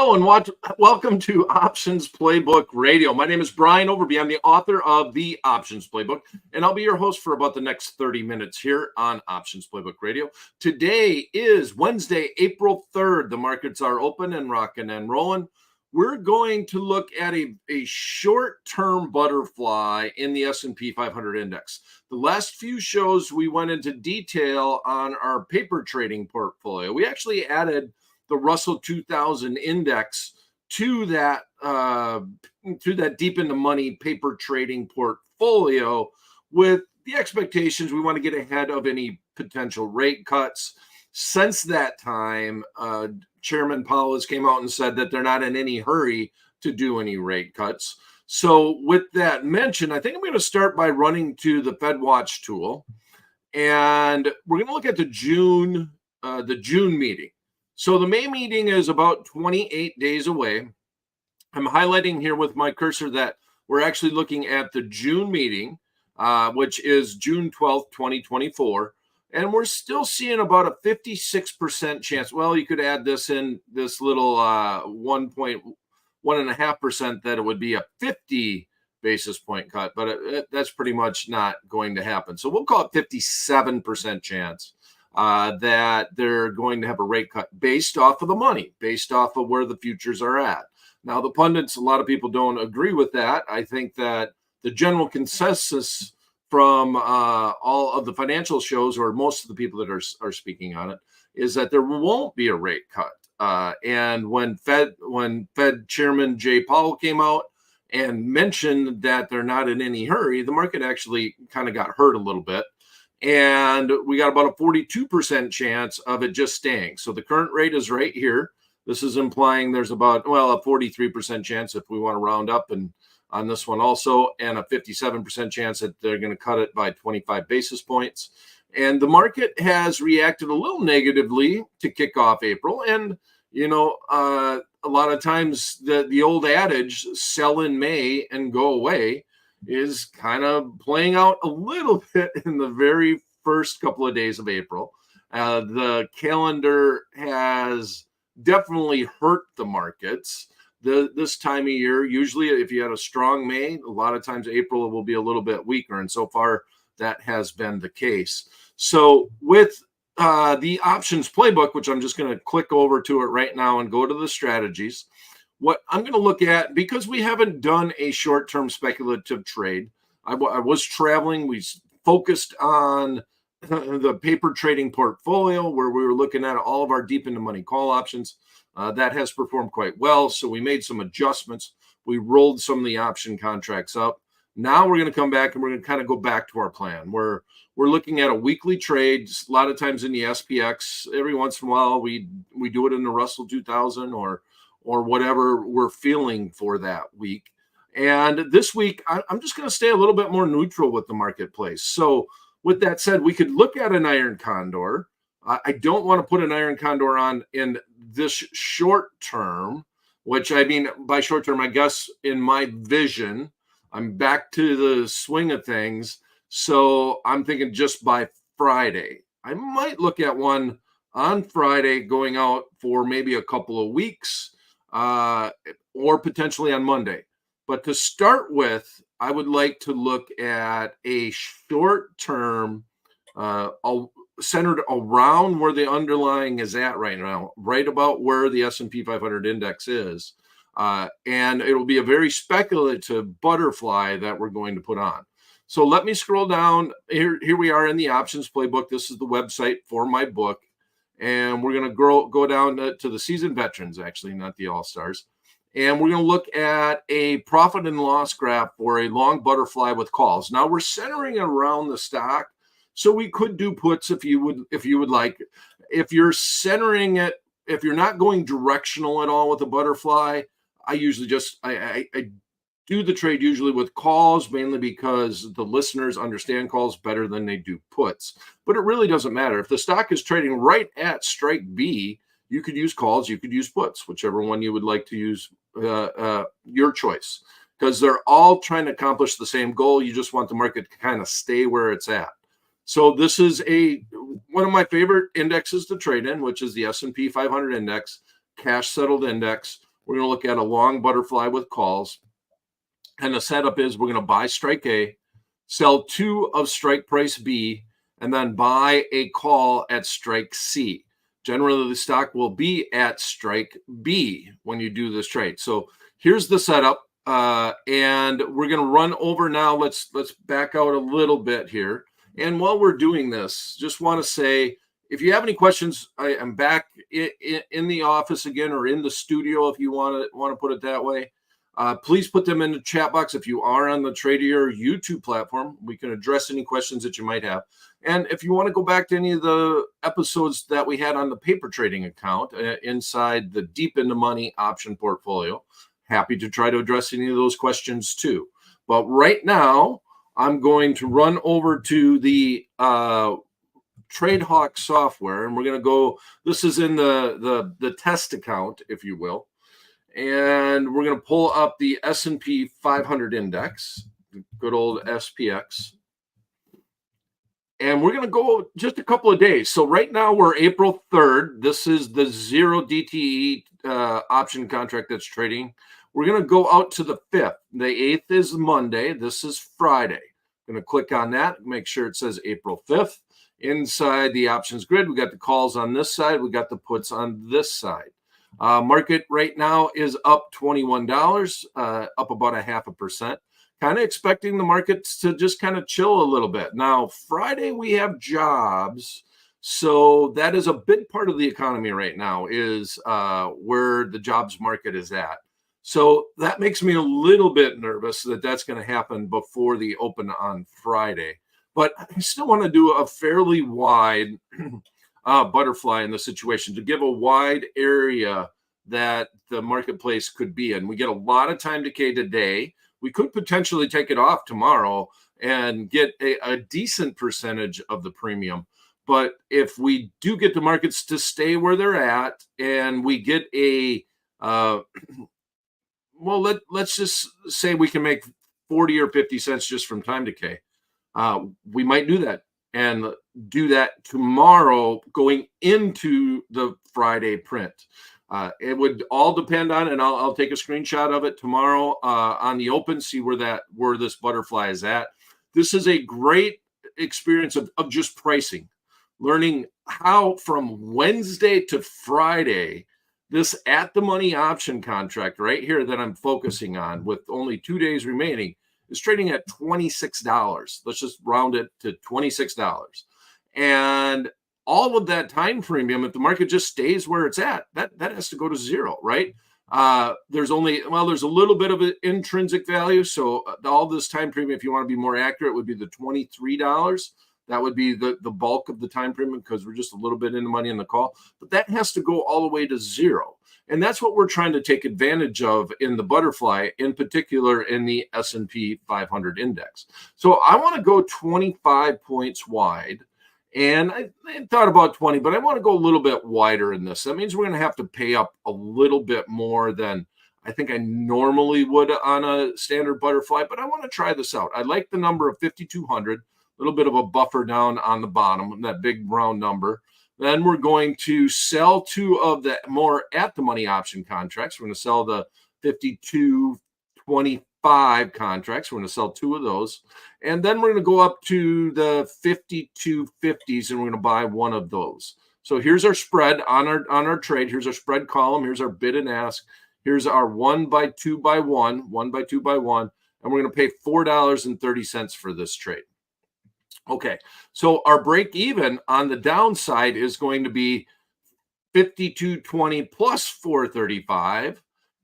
Hello and welcome to Options Playbook Radio. My name is Brian Overby. I'm the author of the Options Playbook, and I'll be your host for about the next 30 minutes here on Options Playbook Radio. Today is Wednesday, April 3rd. The markets are open and rocking and rolling. We're going to look at a short-term butterfly in the S&P 500 index. The last few shows, we went into detail on our paper trading portfolio. We actually added the Russell 2000 index to that deep in the money paper trading portfolio with the expectations we want to get ahead of any potential rate cuts. Since that time, Chairman Powell has came out and said that they're not in any hurry to do any rate cuts. So with that mentioned, I think I'm going to start by running to the Fed Watch tool, and we're going to look at the June meeting. So the May meeting is about 28 days away. I'm highlighting here with my cursor that we're actually looking at the June meeting, which is June 12th, 2024. And we're still seeing about a 56% chance. Well, you could add this in, this little 1.5% that it would be a 50 basis point cut, but that's pretty much not going to happen. So we'll call it 57% chance that they're going to have a rate cut based off of the money, based off of where the futures are at. Now, the pundits, a lot of people don't agree with that. I think that the general consensus from all of the financial shows, or most of the people that are speaking on it, is that there won't be a rate cut. And when Fed Chairman Jay Powell came out and mentioned that they're not in any hurry, the market actually kind of got hurt a little bit. And we got about a 42% chance of it just staying. So the current rate is right here. This is implying there's about, well, a 43% chance if we want to round up and on this one also, and a 57% chance that they're going to cut it by 25 basis points. And the market has reacted a little negatively to kick off April. And, you know, a lot of times the old adage, sell in May and go away, is kind of playing out a little bit in the very first couple of days of April. The calendar has definitely hurt the markets this time of year. Usually if you had a strong May, a lot of times April will be a little bit weaker, and so far that has been the case. So with the options playbook, which I'm just going to click over to it right now and go to the strategies, what I'm going to look at, because we haven't done a short-term speculative trade, I was traveling. We focused on the paper trading portfolio where we were looking at all of our deep into money call options. That has performed quite well. So we made some adjustments. We rolled some of the option contracts up. Now we're going to come back and we're going to kind of go back to our plan. We're looking at a weekly trade. A lot of times in the SPX, every once in a while we do it in the Russell 2000 or whatever we're feeling for that week. And this week, I'm just going to stay a little bit more neutral with the marketplace. So with that said, we could look at an iron condor. I don't want to put an iron condor on in this short term, which I mean, by short term, I guess in my vision, I'm back to the swing of things. So I'm thinking just by Friday. I might look at one on Friday going out for maybe a couple of weeks, or potentially on Monday. But to start with, I would like to look at a short-term centered around where the underlying is at right now, right about where the S&P 500 index is. And it'll be a very speculative butterfly that we're going to put on. So let me scroll down. Here we are in the options playbook. This is the website for my book. And we're going to go down to the seasoned veterans, actually, not the all-stars. And we're going to look at a profit and loss graph for a long butterfly with calls. Now we're centering around the stock, so we could do puts if you would like. If you're centering it, if you're not going directional at all with a butterfly, I usually just I do the trade usually with calls, mainly because the listeners understand calls better than they do puts. But it really doesn't matter. If the stock is trading right at strike B, you could use calls, you could use puts, whichever one you would like to use, your choice, because they're all trying to accomplish the same goal. You just want the market to kind of stay where it's at. So this is one of my favorite indexes to trade in, which is the S&P 500 index, cash settled index. We're going to look at a long butterfly with calls. And the setup is we're going to buy strike A, sell 2 of strike price B, and then buy a call at strike C. Generally, the stock will be at strike B when you do this trade. So here's the setup. And we're going to run over now. Let's back out a little bit here. And while we're doing this, just want to say, if you have any questions, I am back in the office again, or in the studio, if you want to put it that way. Please put them in the chat box. If you are on the Tradier YouTube platform, we can address any questions that you might have. And if you want to go back to any of the episodes that we had on the paper trading account inside the Deep in the Money option portfolio, happy to try to address any of those questions too. But right now, I'm going to run over to the TradeHawk software, and we're going to go. This is in the test account, if you will. And we're going to pull up the S&P 500 index, good old SPX. And we're going to go just a couple of days. So right now we're April 3rd. This is the 0 DTE option contract that's trading. We're going to go out to the 5th. The 8th is Monday. This is Friday. I'm going to click on that, make sure it says April 5th. Inside the options grid, we got the calls on this side. We got the puts on this side. Market right now is up $21, up about 0.5%. Kind of expecting the markets to just kind of chill a little bit. Now, Friday we have jobs, so that is a big part of the economy right now, is where the jobs market is at. So that makes me a little bit nervous that that's going to happen before the open on Friday. But I still want to do a fairly wide butterfly in the situation to give a wide area that the marketplace could be in. We get a lot of time decay today. We could potentially take it off tomorrow and get a decent percentage of the premium. But if we do get the markets to stay where they're at, and we get a let's just say we can make 40 or 50 cents just from time decay. We might do that and do that tomorrow going into the Friday print. It would all depend on, and I'll take a screenshot of it tomorrow on the open, see where this butterfly is at. This is a great experience of just pricing, learning how from Wednesday to Friday, this at the money option contract right here that I'm focusing on with only 2 days remaining is trading at $26. Let's just round it to $26. And all of that time premium, if the market just stays where it's at, that has to go to zero, right? There's a little bit of an intrinsic value. So all this time premium, if you want to be more accurate, would be the $23. That would be the bulk of the time premium because we're just a little bit in the money in the call. But that has to go all the way to zero. And that's what we're trying to take advantage of in the butterfly, in particular in the S&P 500 index. So I want to go 25 points wide. And I thought about 20, but I want to go a little bit wider in this. That means we're going to have to pay up a little bit more than I think I normally would on a standard butterfly, but I want to try this out. I like the number of 5,200, a little bit of a buffer down on the bottom, that big round number. Then we're going to sell 2 of the more at the money option contracts. We're going to sell the 52.25 contracts. We're going to sell 2 of those. And then we're going to go up to the 52.50s and we're going to buy 1 of those. So here's our spread on our trade. Here's our spread column. Here's our bid and ask. Here's our 1 by 2 by 1, 1 by 2 by 1. And we're going to pay $4.30 for this trade. Okay, so our break even on the downside is going to be 52.20 plus 4.35,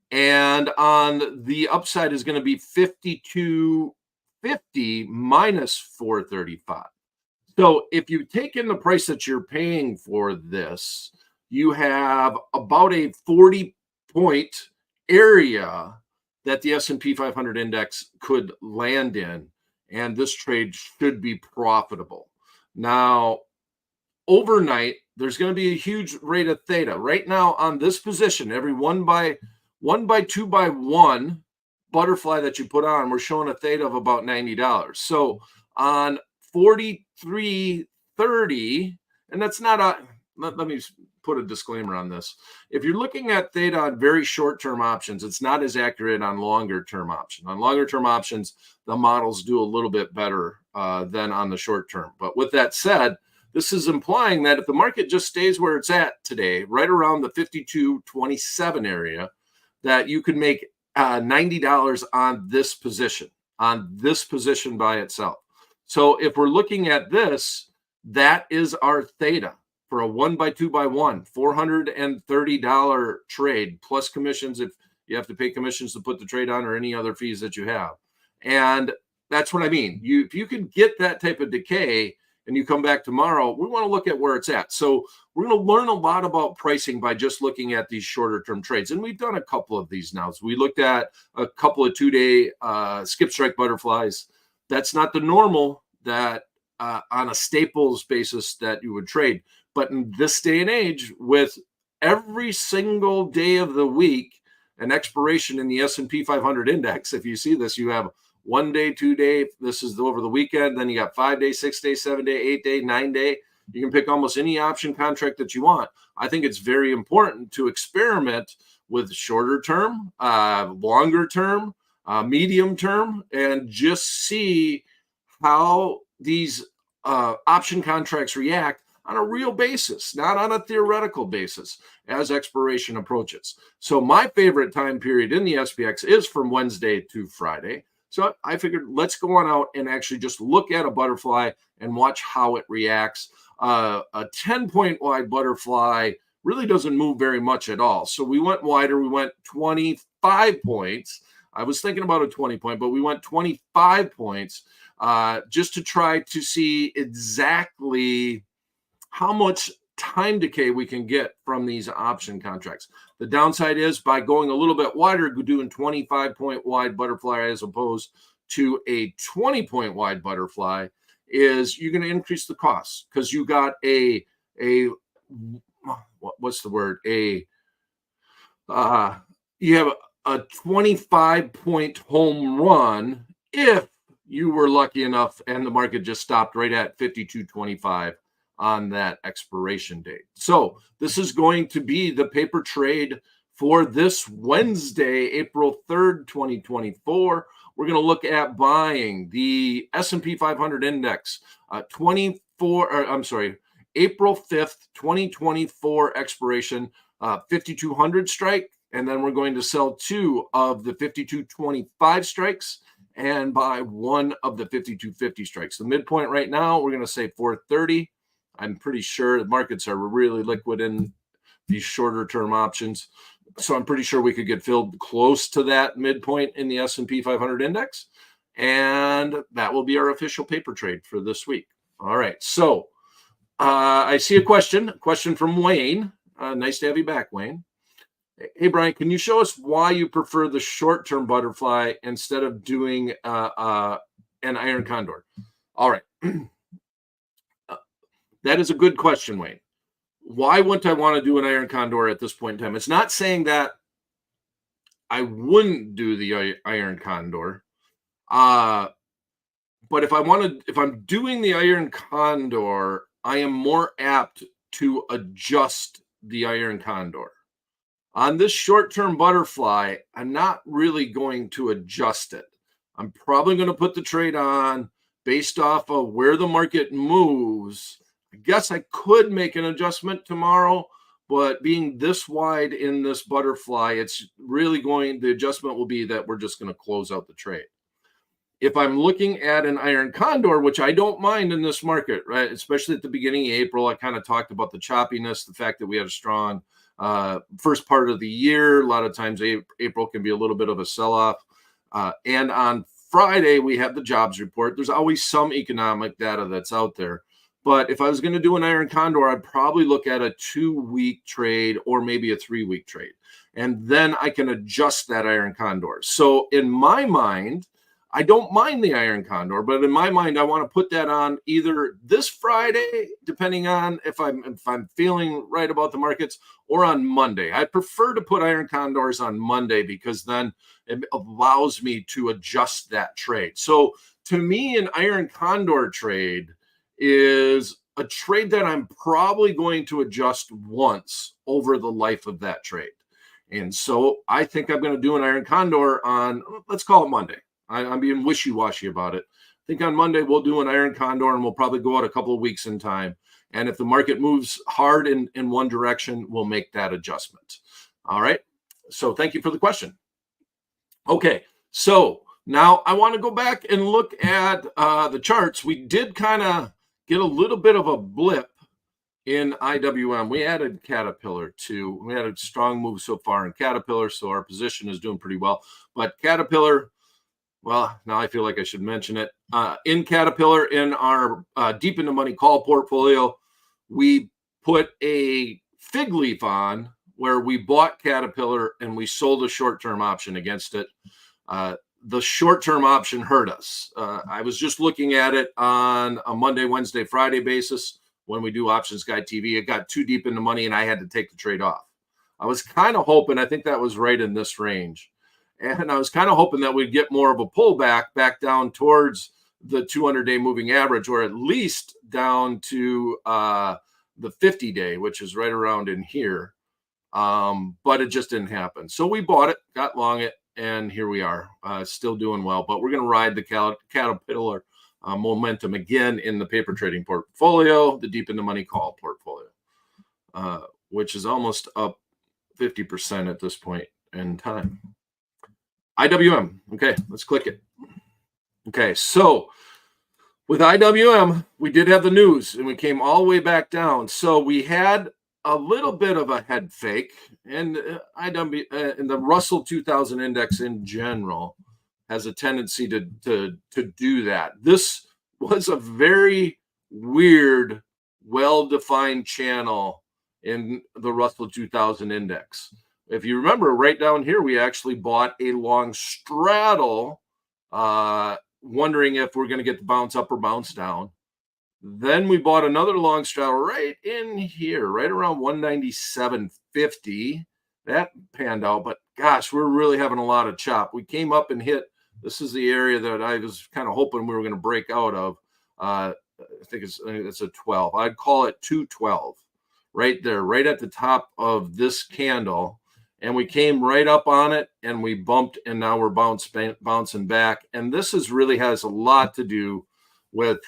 and on the upside is going to be 52.50 minus 4.35. So if you take in the price that you're paying for this, you have about a 40-point area that the S&P 500 index could land in. And this trade should be profitable. Now, overnight, there's going to be a huge rate of theta. Right now, on this position, every 1 by 2 by 1 butterfly that you put on, we're showing a theta of about $90. So on 43.30, and that's not a. Let me put a disclaimer on this. If you're looking at Theta on very short-term options, it's not as accurate on longer-term options. On longer-term options, the models do a little bit better than on the short term. But with that said, this is implying that if the market just stays where it's at today, right around the 52.27 area, that you could make $90 on this position by itself. So if we're looking at this, that is our Theta for a 1x2x1, $430 trade plus commissions if you have to pay commissions to put the trade on or any other fees that you have. And that's what I mean. If you can get that type of decay and you come back tomorrow, we want to look at where it's at. So we're going to learn a lot about pricing by just looking at these shorter term trades. And we've done a couple of these now. So we looked at a couple of 2-day skip strike butterflies. That's not the normal that on a staples basis that you would trade. But in this day and age, with every single day of the week, an expiration in the S&P 500 index, if you see this, you have 1 day, 2 day. This is over the weekend. Then you got 5 day, 6 day, 7 day, 8 day, 9 day. You can pick almost any option contract that you want. I think it's very important to experiment with shorter term, longer term, medium term, and just see how these option contracts react on a real basis, not on a theoretical basis as expiration approaches. So my favorite time period in the SPX is from Wednesday to Friday. So I figured let's go on out and actually just look at a butterfly and watch how it reacts. A 10-point wide butterfly really doesn't move very much at all. So we went wider. We went 25 points. I was thinking about a 20-point, but we went 25 points just to try to see exactly how much time decay we can get from these option contracts. The downside is by going a little bit wider, doing 25-point wide butterfly as opposed to a 20-point wide butterfly, is you're going to increase the cost because you got what's the word? You have a 25-point home run if you were lucky enough and the market just stopped right at 52.25 on that expiration date. So this is going to be the paper trade for this Wednesday, April 3rd, 2024. We're going to look at buying the S&P 500 index, April 5th, 2024 expiration, 5200 strike. And then we're going to sell 2 of the 5225 strikes and buy 1 of the 5250 strikes. The midpoint right now, we're going to say 430. I'm pretty sure the markets are really liquid in these shorter term options. So I'm pretty sure we could get filled close to that midpoint in the S&P 500 index. And that will be our official paper trade for this week. All right. So I see a question from Wayne. Nice to have you back, Wayne. Hey, Brian, can you show us why you prefer the short-term butterfly instead of doing an iron condor? All right. That is a good question, Wayne. Why wouldn't I want to do an iron condor at this point in time? It's not saying that I wouldn't do the iron condor. But if I'm doing the iron condor, I am more apt to adjust the iron condor. On this short-term butterfly, I'm not really going to adjust it. I'm probably going to put the trade on based off of where the market moves. I guess I could make an adjustment tomorrow, but being this wide in this butterfly, it's really the adjustment will be that we're just going to close out the trade. If I'm looking at an iron condor, which I don't mind in this market, right? Especially at the beginning of April, I kind of talked about the choppiness, the fact that we had a strong first part of the year. A lot of times April can be a little bit of a sell-off. And on Friday, we have the jobs report. There's always some economic data that's out there. But if I was going to do an iron condor, I'd probably look at a 2-week trade or maybe a 3-week trade. And then I can adjust that iron condor. So in my mind, I don't mind the iron condor, but in my mind, I want to put that on either this Friday, depending on if I'm feeling right about the markets, or on Monday. I prefer to put iron condors on Monday because then it allows me to adjust that trade. So to me, an iron condor trade is a trade that I'm probably going to adjust once over the life of that trade. And so I think I'm going to do an iron condor on, let's call it Monday. I'm being wishy-washy about it. I think on Monday we'll do an iron condor, and we'll probably go out a couple of weeks in time. And if the market moves hard in one direction, we'll make that adjustment. All right. So thank you for the question. Okay. So now I want to go back and look at the charts. We did kind of get a little bit of a blip in IWM. We added Caterpillar too. We had a strong move so far in Caterpillar, so our position is doing pretty well. But Caterpillar, well, now I feel like I should mention it. In Caterpillar, in our deep in the money call portfolio, we put a fig leaf on where we bought Caterpillar and we sold a short-term option against it. The short-term option hurt us. I was just looking at it on a Monday, Wednesday, Friday basis when we do Options Guide TV. It got too deep in the money and I had to take the trade off. I was kind of hoping, I think that was right in this range. And I was kind of hoping that we'd get more of a pullback back down towards the 200-day moving average, or at least down to the 50-day, which is right around in here. But it just didn't happen. So we bought it, got long it, and here we are, still doing well. But we're going to ride the Caterpillar momentum again in the paper trading portfolio, the deep in the money call portfolio, which is almost up 50% at this point in time. IWM. Okay, let's click it. Okay, so with IWM, we did have the news and we came all the way back down. So we had a little bit of a head fake, and and the Russell 2000 index in general has a tendency to do that. This was a very weird, well-defined channel in the Russell 2000 index. If you remember, right down here, we actually bought a long straddle, wondering if we're going to get the bounce up or bounce down. Then we bought another long straddle right in here, right around 197.50. That panned out, but gosh, we're really having a lot of chop. We came up and hit. This is the area that I was kind of hoping we were going to break out of. I think it's a 12. I'd call it 212 right there, right at the top of this candle. And we came right up on it and we bumped, and now we're bouncing back. And this really has a lot to do with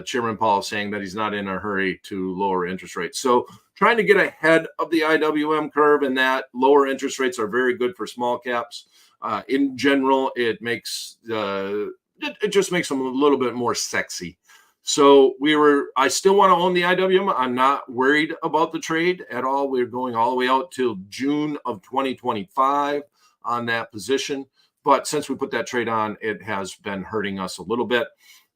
Chairman Powell saying that he's not in a hurry to lower interest rates. So trying to get ahead of the IWM curve, and that lower interest rates are very good for small caps. In general, it just makes them a little bit more sexy. So I still want to own the IWM. I'm not worried about the trade at all. We're going all the way out till June of 2025 on that position. But since we put that trade on, it has been hurting us a little bit.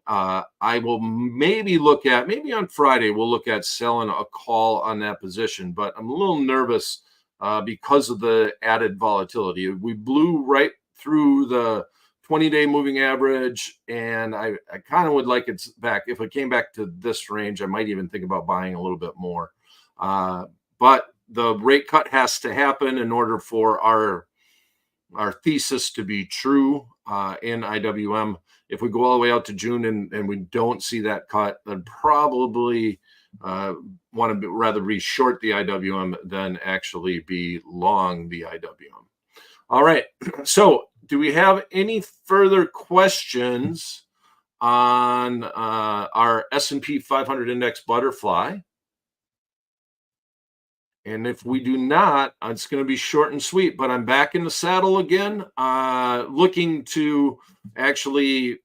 I will maybe on Friday, we'll look at selling a call on that position, but I'm a little nervous because of the added volatility. We blew right through the 20-day moving average, and I kind of would like it's back. If it came back to this range, I might even think about buying a little bit more. But the rate cut has to happen in order for our thesis to be true in IWM. If we go all the way out to June and we don't see that cut, then probably want to rather be short the IWM than actually be long the IWM. All right. So do we have any further questions on our S&P 500 index butterfly? And if we do not, it's going to be short and sweet, but I'm back in the saddle again, looking to actually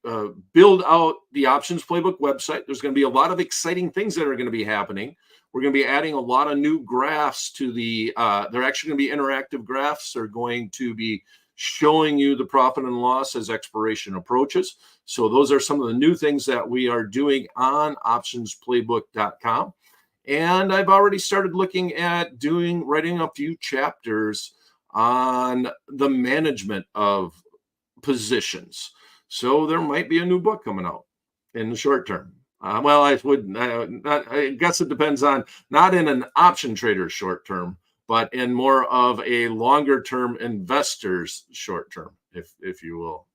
build out the Options Playbook website. There's going to be a lot of exciting things that are going to be happening. We're going to be adding a lot of new graphs to they're actually going to be interactive graphs. They're going to be showing you the profit and loss as expiration approaches. So those are some of the new things that we are doing on optionsplaybook.com. And I've already started looking at writing a few chapters on the management of positions. So there might be a new book coming out in the short term. I guess it depends on, not in an option trader short term, but in more of a longer term investor's short term, if you will.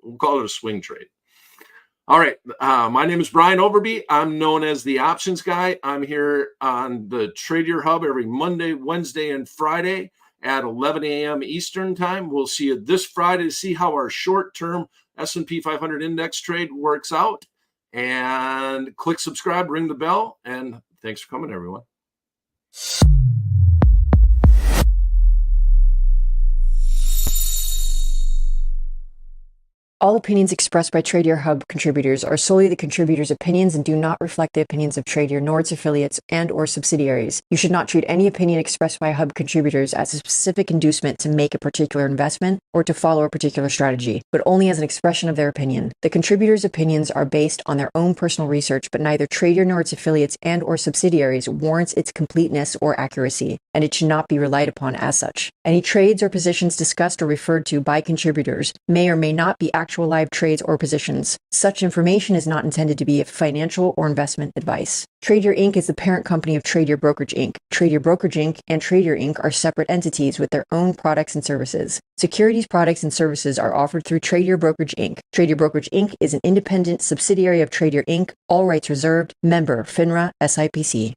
We'll call it a swing trade. All right. My name is Brian Overby. I'm known as the options guy. I'm here on the Tradier Hub every Monday, Wednesday, and Friday at 11 a.m. Eastern time. We'll see you this Friday to see how our short-term S&P 500 index trade works out. And click subscribe, ring the bell, and thanks for coming, everyone. All opinions expressed by Tradier Hub contributors are solely the contributors' opinions and do not reflect the opinions of Tradier nor its affiliates and/or subsidiaries. You should not treat any opinion expressed by Hub contributors as a specific inducement to make a particular investment or to follow a particular strategy, but only as an expression of their opinion. The contributors' opinions are based on their own personal research, but neither Tradier nor its affiliates and/or subsidiaries warrants its completeness or accuracy, and it should not be relied upon as such. Any trades or positions discussed or referred to by contributors may or may not be actual live trades or positions. Such information is not intended to be financial or investment advice. Tradier Inc. is the parent company of Tradier Brokerage Inc. Tradier Brokerage Inc. and Tradier Inc. are separate entities with their own products and services. Securities products and services are offered through Tradier Brokerage Inc. Tradier Brokerage Inc. is an independent subsidiary of Tradier Inc. All rights reserved. Member FINRA SIPC.